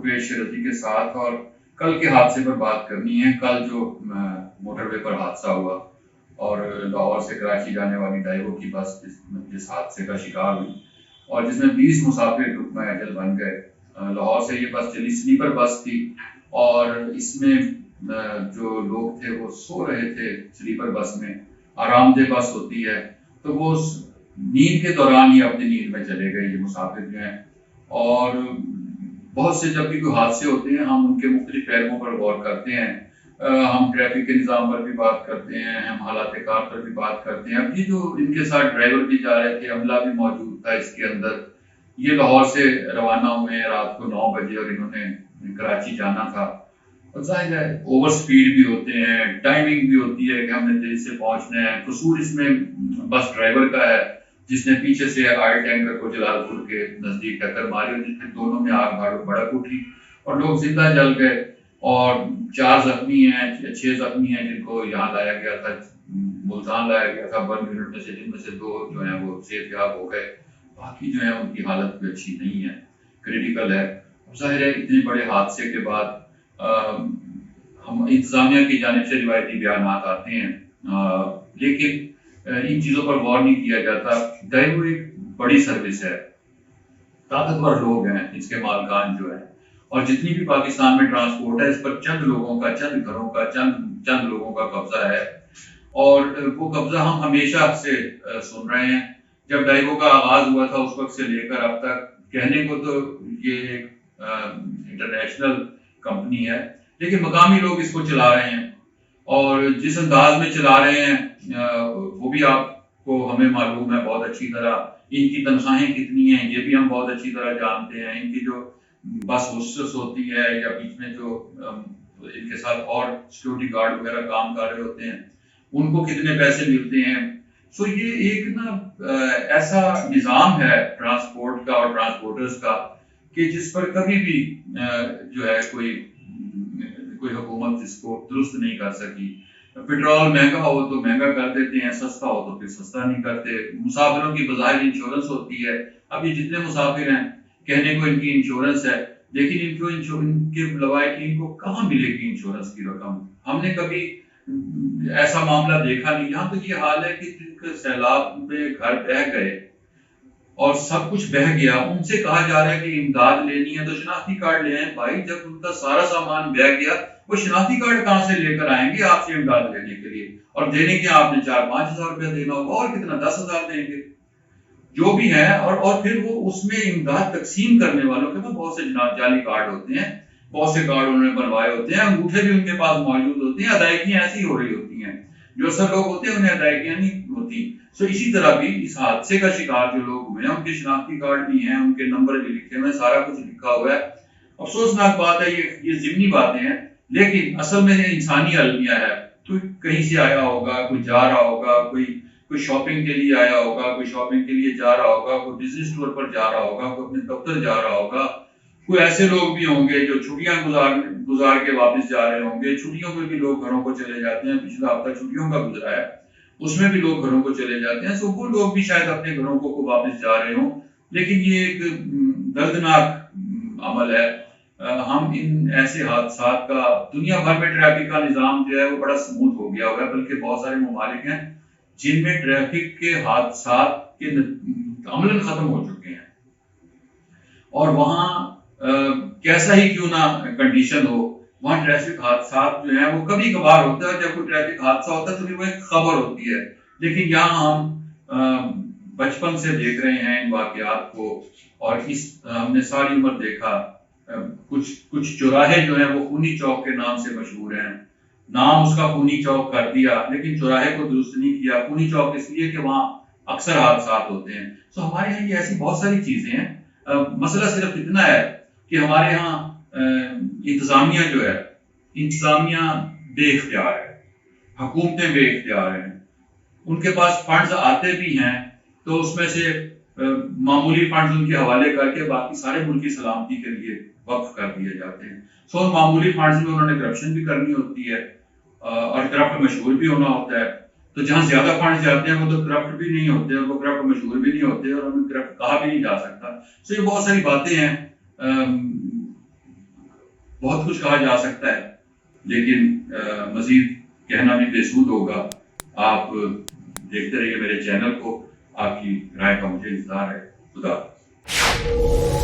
پیش رفیق کے ساتھ اور کل کے حادثے پر بات کرنی ہے. کل جو موٹر وے پر حادثہ ہوا اور لاہور سے کراچی جانے والی ڈائیو کی بس جس حادثے کا شکار ہوئی اور جس میں 20 مسافر لقمہ اجل بن گئے. لاہور سے یہ بس چلی، سلیپر بس تھی اور اس میں جو لوگ تھے وہ سو رہے تھے سلیپر بس میں. آرام دہ بس ہوتی ہے تو وہ نیند کے دوران ہی اپنی نیند میں چلے گئے یہ مسافر جو ہیں. اور بہت سے جب بھی کوئی حادثے ہوتے ہیں ہم ان کے مختلف پہلوؤں پر غور کرتے ہیں. ہم ٹریفک کے نظام پر بھی بات کرتے ہیں، ہم حالات کار پر بھی بات کرتے ہیں. اب یہ جو ان کے ساتھ ڈرائیور بھی جا رہے تھے، عملہ بھی موجود تھا اس کے اندر. یہ لاہور سے روانہ ہوئے ہیں رات کو 9 بجے اور انہوں نے کراچی جانا تھا. اور ظاہر ہے اوور سپیڈ بھی ہوتے ہیں، ٹائمنگ بھی ہوتی ہے کہ ہم نے دیر سے پہنچنا ہے. قصور اس میں بس ڈرائیور کا ہے جس نے پیچھے سے آئل ٹینکر کو جلال پور کے نزدیک ٹکر ماری اور جس میں دونوں میں آگ بھڑک اٹھی اور لوگ زندہ جل گئے اور 4 زخمی ہیں، 6 زخمی ہیں جن کو یہاں لایا گیا تھا، ملتان لایا گیا تھا برن یونٹ میں سے، جن میں سے 2 جو ہیں وہ صحت یاب ہو گئے. باقی جو ہیں ان کی حالت بھی اچھی نہیں ہے، کریٹیکل ہے. ظاہر ہے اتنے بڑے حادثے کے بعد ہم انتظامیہ کی جانب سے روایتی بیانات آتے ہیں لیکن ان چیزوں پر غور نہیں کیا جاتا. ڈائیو ایک بڑی سروس ہے، طاقتور لوگ ہیں اس کے مالکان جو ہیں، اور جتنی بھی پاکستان میں ٹرانسپورٹ ہے اس پر چند لوگوں کا، چند گھروں کا، چند لوگوں کا قبضہ ہے. اور وہ قبضہ ہم ہمیشہ سے سن رہے ہیں. جب ڈائیو کا آغاز ہوا تھا اس وقت سے لے کر اب تک کہنے کو تو یہ ایک انٹرنیشنل کمپنی ہے لیکن مقامی لوگ اس کو چلا رہے ہیں اور جس انداز میں چلا رہے ہیں وہ بھی آپ کو ہمیں معلوم ہے بہت اچھی طرح. ان کی تنخواہیں کتنی ہیں یہ بھی ہم بہت اچھی طرح جانتے ہیں. ان کی جو بس ہوسٹس ہوتی ہے یا بیچ میں جو ان کے ساتھ اور سیکورٹی گارڈ وغیرہ کام کر رہے ہوتے ہیں ان کو کتنے پیسے ملتے ہیں. سو یہ ایک نا ایسا نظام ہے ٹرانسپورٹ کا اور ٹرانسپورٹرز کا کہ جس پر کبھی بھی جو ہے کوئی حکومت اس کو درست نہیں کر سکی. پیٹرول مہنگا ہو تو مہنگا کر دیتے ہیں، سستا ہو تو پھر سستا نہیں کرتے. مسافروں کی بظاہر انشورنس ہوتی ہے. اب یہ جتنے مسافر ہیں کہنے کو ان کی انشورنس ہے لیکن ان کے لوائقین کو کہاں ملے گی انشورنس کی رقم؟ ہم نے کبھی ایسا معاملہ دیکھا نہیں. یہاں تو یہ حال ہے کہ جن کے سیلاب میں گھر بہہ گئے اور سب کچھ بہہ گیا ان سے کہا جا رہا ہے کہ امداد لینی ہے تو شناختی کارڈ لے آئیں. بھائی جب ان کا سارا سامان بہہ گیا وہ شناختی کارڈ کہاں سے لے کر آئیں گے آپ سے امداد لینے کے لیے؟ اور دینے کے آپ نے 4-5 ہزار روپیہ دینا ہوگا اور کتنا 10,000 دیں گے جو بھی ہے. اور پھر وہ اس میں امداد تقسیم کرنے والوں کے پاس بہت سے جعلی کارڈ ہوتے ہیں، بہت سے کارڈ انہوں نے بنوائے ہوتے ہیں، انگوٹھے بھی ان کے پاس موجود ہوتے ہیں. ادائیگیاں ایسی ہو رہی ہوتی ہیں، جو اثر لوگ ہوتے ہیں انہیں ادائیگیاں نہیں ہوتی. سو اسی طرح بھی اس حادثے کا شکار جو لوگ ہوئے ہیں ان کے شناختی کارڈ بھی ہیں، ان کے نمبر بھی لکھے ہوئے ہیں، سارا کچھ لکھا ہوا ہے. افسوسناک بات ہے، یہ ضمنی باتیں ہیں لیکن اصل میں یہ انسانی المیہ ہے. تو کہیں سے آیا ہوگا، کوئی جا رہا ہوگا، کوئی شاپنگ کے لیے آیا ہوگا، کوئی شاپنگ کے لیے جا رہا ہوگا، کوئی بزنس ٹور پر جا رہا ہوگا، کوئی اپنے دفتر جا رہا ہوگا. کوئی ایسے لوگ بھی ہوں گے جو چھٹیاں گزار کے واپس جا رہے ہوں گے. چھٹیوں میں بھی لوگ گھروں کو چلے جاتے ہیں. پچھلا ہفتہ چھٹیوں کا گزرا ہے اس میں بھی لوگ گھروں کو چلے جاتے ہیں. سو وہ لوگ بھی شاید اپنے گھروں کو واپس جا رہے ہوں لیکن یہ ایک دردناک عمل ہے. ہم ان ایسے حادثات کا دنیا بھر میں ٹریفک کا نظام جو ہے وہ بڑا سموتھ ہو گیا ہوا ہے، بلکہ بہت سارے ممالک ہیں جن میں ٹریفک کے حادثات کے عملاً ختم ہو چکے ہیں اور وہاں کیسا ہی کیوں نہ کنڈیشن ہو وہاں ٹریفک حادثات جو ہیں وہ کبھی کبھار ہوتا ہے. جب کوئی ٹریفک حادثہ ہوتا ہے تو پھر وہ ایک خبر ہوتی ہے لیکن یہاں ہم بچپن سے دیکھ رہے ہیں ان واقعات کو اور ہم نے ساری عمر دیکھا. کچھ چوراہے جو ہیں وہ خونی چوک کے نام سے مشہور ہیں. نام اس کا خونی چوک کر دیا لیکن چوراہے کو درست نہیں کیا. خونی چوک اس لیے کہ وہاں اکثر حادثات ہوتے ہیں. سو ہمارے یہاں یہ ایسی بہت ساری چیزیں ہیں. مسئلہ صرف اتنا ہے کہ ہمارے یہاں انتظامیہ جو ہے انتظامیہ بے اختیار ہے، حکومتیں بے اختیار ہیں. ان کے پاس فنڈز آتے بھی ہیں تو اس میں سے معمولی فنڈز ان کے حوالے کر کے باقی سارے ملکی سلامتی کے لیے وقف کر دیے جاتے ہیں. سو ان معمولی فنڈز میں انہوں نے کرپشن بھی کرنی ہوتی ہے اور کرپٹ مشہور بھی ہونا ہوتا ہے. تو جہاں زیادہ فنڈز جاتے ہیں وہ تو کرپٹ بھی نہیں ہوتے اور وہ کرپٹ مشہور بھی نہیں ہوتے اور انہیں کرپٹ کہا بھی نہیں جا سکتا. سو یہ بہت ساری باتیں ہیں. بہت کچھ کہا جا سکتا ہے، لیکن مزید کہنا بھی بےسود ہوگا۔ آپ دیکھتے رہیے میرے چینل کو، آپ کی رائے کا مجھے انتظار ہے۔ خدا حافظ۔